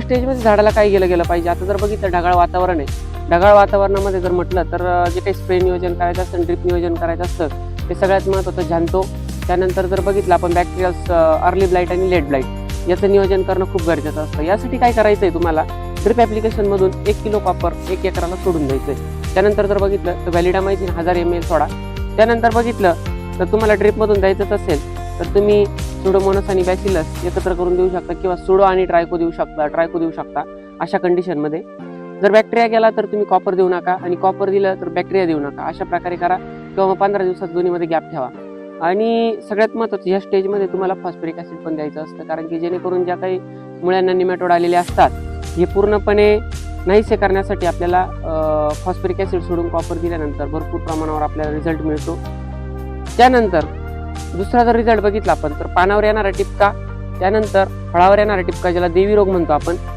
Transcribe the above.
स्टेजमध्ये झाडाला काय गेलं पाहिजे. आता जर बघितलं ढगाळ वातावरण आहे, ढगाळ वातावरणामध्ये जर म्हटलं तर जे काही स्प्रे नियोजन करायचं असतं, ड्रिप नियोजन करायचं असतं ते सगळ्यात महत्त्वाचं झांतो. त्यानंतर जर बघितलं आपण बॅक्टेरियल अर्ली ब्लाईट आणि लेट ब्लाईट याचं नियोजन करणं खूप गरजेचं असतं. यासाठी काय करायचं आहे तुम्हाला, ड्रिप ॲप्लिकेशनमधून 1 किलो कॉपर 1 एकराला सोडून द्यायचं आहे. त्यानंतर जर बघितलं तर व्हॅलिडामायसिन 1000 ml सोडा. त्यानंतर बघितलं तर तुम्हाला ड्रिपमधून द्यायचंच असेल तर तुम्ही सुडोमोनास आणि बॅसिलस एकत्र करून देऊ शकता किंवा सुडो आणि ट्रायको देऊ शकता. अशा कंडिशनमध्ये जर बॅक्टेरिया गेला तर तुम्ही कॉपर देऊ नका आणि कॉपर दिलं तर बॅक्टेरिया देऊ नका. अशा प्रकारे करा किंवा मग 15 दिवसात दोन्हीमध्ये गॅप ठेवा. आणि सगळ्यात महत्त्वाचं या स्टेजमध्ये तुम्हाला फॉस्फरिक ॲसिड पण द्यायचं असतं, कारण की जेणेकरून ज्या काही मुळ्यांना निमॅटोड आलेले असतात हे पूर्णपणे नाहीसे करण्यासाठी आपल्याला फॉस्फरिक ॲसिड सोडून कॉपर दिल्यानंतर भरपूर प्रमाणावर आपल्याला रिझल्ट मिळतो. त्यानंतर दुसरा जर रिझल्ट बघितला आपण तर पानावर येणारा टिपका, त्यानंतर फळावर येणारा टिपका ज्याला देवी रोग म्हणतो आपण,